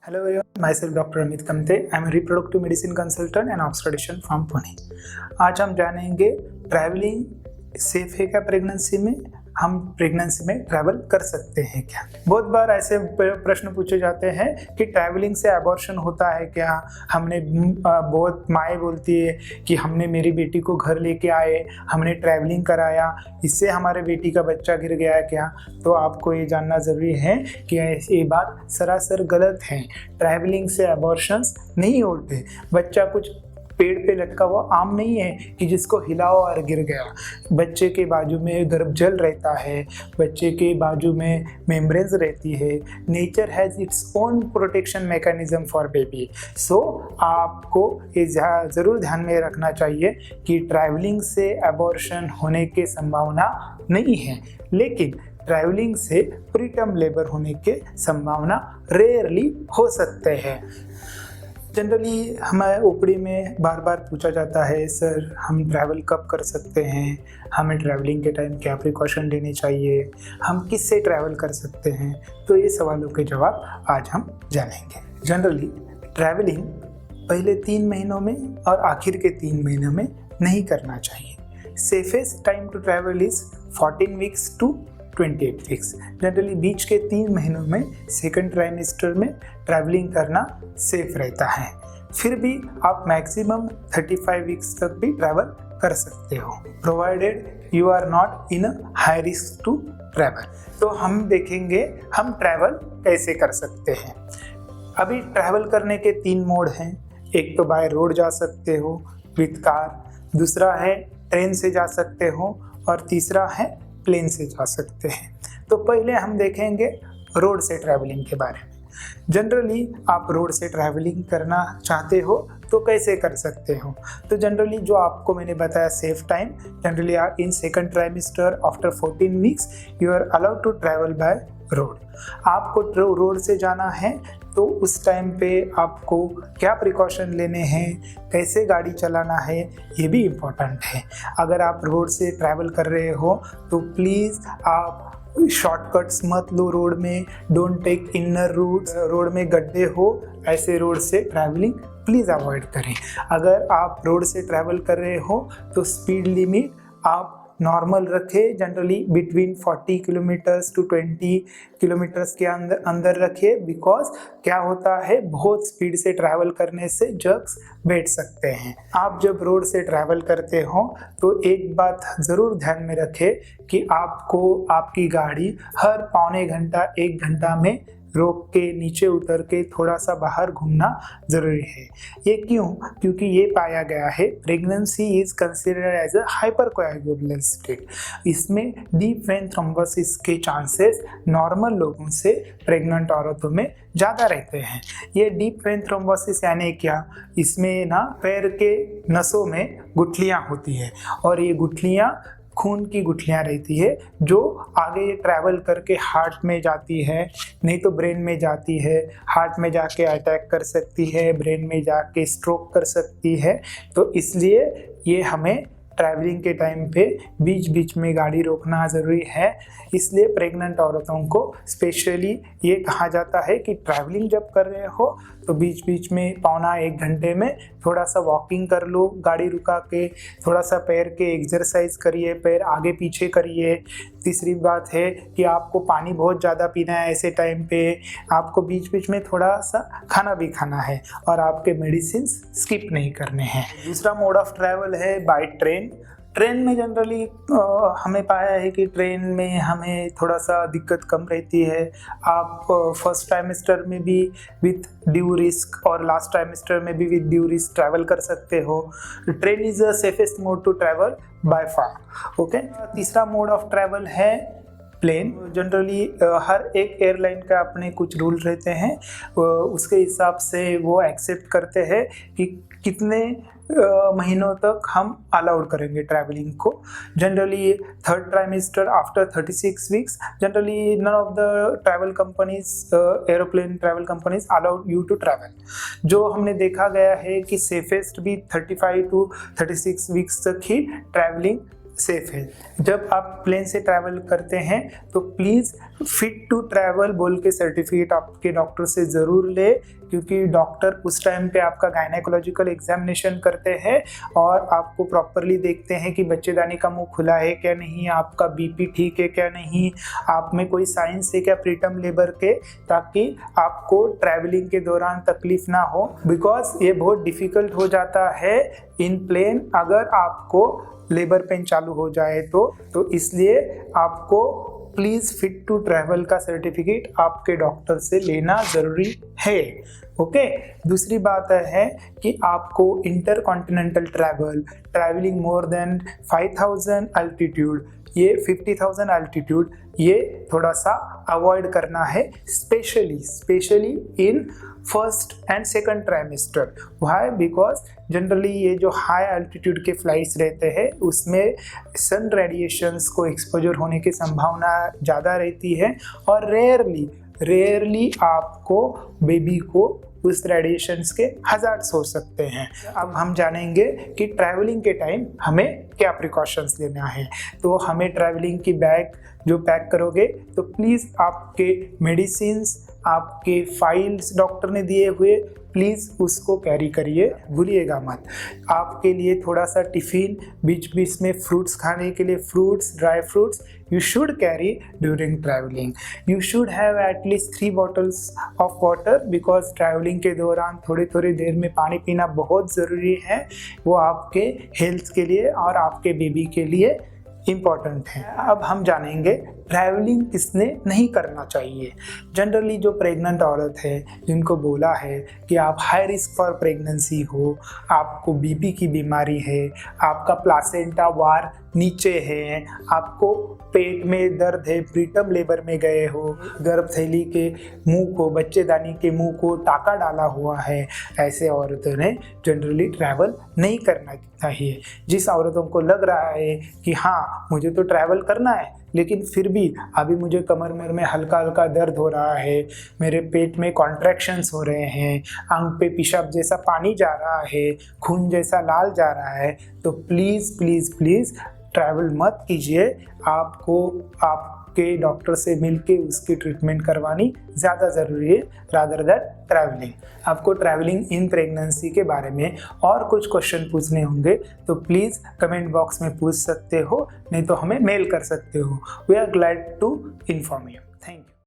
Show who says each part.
Speaker 1: Hello everyone, myself Dr. Amit Kamte. I am a reproductive medicine consultant and obstetrician from Pune. आज हम जानेंगे travelling safe है क्या pregnancy में, हम प्रेगनेंसी में ट्रैवल कर सकते हैं क्या। बहुत बार ऐसे प्रश्न पूछे जाते हैं कि ट्रैवलिंग से अबॉर्शन होता है क्या। हमने बहुत माएँ बोलती है कि हमने मेरी बेटी को घर लेके आए, हमने ट्रैवलिंग कराया, इससे हमारे बेटी का बच्चा गिर गया क्या। तो आपको ये जानना ज़रूरी है कि ये बात सरासर गलत है। ट्रैवलिंग से अबॉर्शंस नहीं होते। बच्चा कुछ पेड़ पे लटका हुआ आम नहीं है कि जिसको हिलाओ और गिर गया। बच्चे के बाजू में गर्भजल रहता है, बच्चे के बाजू में मेम्ब्रेन्स रहती है। Nature has its own protection mechanism for baby. So आपको ये ज़रूर ध्यान में रखना चाहिए कि ट्रैवलिंग से अबॉर्शन होने की संभावना नहीं है, लेकिन ट्रैवलिंग से प्रीटर्म लेबर होने के संभावना रेयरली हो सकते हैं। जनरली हमारे ओपीडी में बार बार पूछा जाता है, सर हम ट्रैवल कब कर सकते हैं, हमें ट्रैवलिंग के टाइम क्या प्रिकॉशन लेने चाहिए, हम किससे ट्रैवल कर सकते हैं। तो ये सवालों के जवाब आज हम जानेंगे। जनरली ट्रैवलिंग पहले 3 महीनों में और आखिर के 3 महीनों में नहीं करना चाहिए। Safest time to travel is 14 weeks to 28 weeks. Generally बीच के 3 महीनों में सेकंड ट्राइमेस्टर में ट्रैवलिंग करना सेफ रहता है। फिर भी आप मैक्सिमम 35 वीक्स तक भी ट्रैवल कर सकते हो, provided you are not in high risk to travel. तो हम देखेंगे हम ट्रैवल कैसे कर सकते हैं। अभी ट्रैवल करने के 3 मोड हैं। एक तो बाय रोड जा सकते हो विथ कार, दूसरा है ट्रेन से जा सकते हो और तीसरा है प्लेन से जा सकते हैं। तो पहले हम देखेंगे रोड से ट्रैवलिंग के बारे में। जनरली आप रोड से ट्रैवलिंग करना चाहते हो तो कैसे कर सकते हो। तो जनरली जो आपको मैंने बताया safe time, generally in second trimester after 14 weeks you are allowed to travel by road. आपको रोड से जाना है तो उस टाइम पे आपको क्या प्रिकॉशन लेने हैं, कैसे गाड़ी चलाना है, ये भी इम्पोर्टेंट है। अगर आप रोड से ट्रैवल कर रहे हो तो प्लीज़ आप शॉर्टकट्स मत लो रोड में। Don't take inner routes, road में गड्ढे हो ऐसे रोड से ट्रैवलिंग प्लीज़ अवॉइड करें। अगर आप रोड से ट्रैवल कर रहे हो तो स्पीड लिमिट आप नॉर्मल रखें, generally between 40 kilometres to 20 kilometres के अंदर रखिए। बिकॉज क्या होता है, बहुत स्पीड से ट्रैवल करने से जर्क्स बैठ सकते हैं। आप जब रोड से ट्रैवल करते हो तो एक बात ज़रूर ध्यान में रखें कि आपको आपकी गाड़ी हर पौने घंटा 1 घंटा में रोक के नीचे उतर के थोड़ा सा बाहर घूमना ज़रूरी है। ये क्यों? क्योंकि ये पाया गया है pregnancy is considered as a hypercoagulable state. इसमें डीप वेन थ्रोम्बोसिस के चांसेस नॉर्मल लोगों से प्रेग्नेंट औरतों में ज़्यादा रहते हैं। ये डीप वेन थ्रोम्बोसिस यानी क्या, इसमें ना पैर के नसों में गुठलियाँ होती है और ये गुठलियाँ खून की गुठलियाँ रहती है जो आगे ट्रैवल करके हार्ट में जाती है, नहीं तो ब्रेन में जाती है। हार्ट में जाके अटैक कर सकती है, ब्रेन में जाके स्ट्रोक कर सकती है। तो इसलिए ये हमें ट्रैवलिंग के टाइम पे बीच बीच में गाड़ी रोकना ज़रूरी है। इसलिए प्रेग्नेंट औरतों को स्पेशली ये कहा जाता है कि ट्रैवलिंग जब कर रहे हो तो बीच बीच में पौना 1 घंटे में थोड़ा सा वॉकिंग कर लो, गाड़ी रुका के थोड़ा सा पैर के एक्सरसाइज करिए, पैर आगे पीछे करिए। तीसरी बात है कि आपको पानी बहुत ज़्यादा पीना है ऐसे टाइम पे। आपको बीच बीच में थोड़ा सा खाना भी खाना है और आपके मेडिसिन स्किप नहीं करने हैं। दूसरा मोड ऑफ ट्रैवल है बाय ट्रेन। ट्रेन में जनरली हमें पाया है कि ट्रेन में हमें थोड़ा सा दिक्कत कम रहती है। आप फर्स्ट ट्राइमेस्टर में भी विथ ड्यू रिस्क और लास्ट ट्राइमेस्टर में भी विथ ड्यू रिस्क ट्रैवल कर सकते हो। Train is the safest mode to travel by far. Okay, तीसरा मोड ऑफ ट्रैवल है प्लेन। जनरली हर एक एयरलाइन का अपने कुछ रूल रहते हैं, उसके हिसाब से वो एक्सेप्ट करते हैं कि कितने महीनों तक हम अलाउड करेंगे ट्रैवलिंग को। Generally third trimester after 36 weeks generally none of the travel companies, aeroplane travel companies allowed you to travel. जो हमने देखा गया है कि सेफेस्ट भी 35 टू 36 वीक्स तक ही ट्रैवलिंग सेफ है। जब आप प्लेन से ट्रैवल करते हैं तो प्लीज़ फिट टू ट्रैवल बोल के सर्टिफिकेट आपके डॉक्टर से ज़रूर ले, क्योंकि डॉक्टर उस टाइम पे आपका गायनेकोलॉजिकल एग्जामिनेशन करते हैं और आपको प्रॉपरली देखते हैं कि बच्चेदानी का मुंह खुला है क्या नहीं, आपका बीपी ठीक है क्या नहीं, आप में कोई साइंस है क्या प्रीटर्म लेबर के, ताकि आपको ट्रैवलिंग के दौरान तकलीफ ना हो। बिकॉज ये बहुत डिफ़िकल्ट हो जाता है इन प्लेन अगर आपको लेबर पेन चालू हो जाए तो इसलिए आपको प्लीज़ फिट टू ट्रैवल का सर्टिफिकेट आपके डॉक्टर से लेना ज़रूरी है। ओके। दूसरी बात है कि आपको intercontinental travelling more than 5000 altitude, ये 50,000 अल्टीट्यूड, ये थोड़ा सा अवॉइड करना है, specially in first and second trimester. Why? Because generally ये जो हाई अल्टीट्यूड के फ्लाइट्स रहते हैं उसमें सन रेडिएशंस को एक्सपोजर होने की संभावना ज़्यादा रहती है और रेयरली आपको बेबी को उस रेडिएशंस के हज़ार्ड्स हो सकते हैं। अब हम जानेंगे कि ट्रैवलिंग के टाइम हमें क्या प्रिकॉशंस लेना है। तो हमें ट्रैवलिंग की बैग जो पैक करोगे तो प्लीज़ आपके मेडिसिन्स, आपके फाइल्स डॉक्टर ने दिए हुए, प्लीज़ उसको कैरी करिए, भूलिएगा मत। आपके लिए थोड़ा सा टिफ़िन, बीच में फ्रूट्स खाने के लिए fruits, dry fruits you should carry during traveling. You should have at least 3 bottles of water because traveling के दौरान थोड़ी देर में पानी पीना बहुत ज़रूरी है। वो आपके हेल्थ के लिए और आपके बेबी के लिए इम्पॉर्टेंट है। अब हम जानेंगे ट्रैवलिंग किसने नहीं करना चाहिए। जनरली जो प्रेग्नेंट औरत है जिनको बोला है कि आप हाई रिस्क फॉर प्रेगनेंसी हो, आपको बीपी की बीमारी है, आपका प्लासेंटा वार नीचे है, आपको पेट में दर्द है, प्रीटर्म लेबर में गए हो, गर्भथैली के मुंह को, बच्चेदानी के मुंह को टाका डाला हुआ है, ऐसे औरतों ने जनरली ट्रैवल नहीं करना चाहिए। जिस औरतों को लग रहा है कि हाँ मुझे तो ट्रैवल करना है लेकिन फिर भी अभी मुझे कमर में हल्का दर्द हो रहा है, मेरे पेट में कॉन्ट्रैक्शंस हो रहे हैं, आंख पे पेशाब जैसा पानी जा रहा है, खून जैसा लाल जा रहा है, तो प्लीज़ ट्रैवल मत कीजिए। आपको आपके डॉक्टर से मिलके उसकी ट्रीटमेंट करवानी ज़्यादा ज़रूरी है रादर दैन ट्रैवलिंग। आपको ट्रैवलिंग इन प्रेगनेंसी के बारे में और कुछ क्वेश्चन पूछने होंगे तो प्लीज़ कमेंट बॉक्स में पूछ सकते हो, नहीं तो हमें मेल कर सकते हो। We are glad to inform you.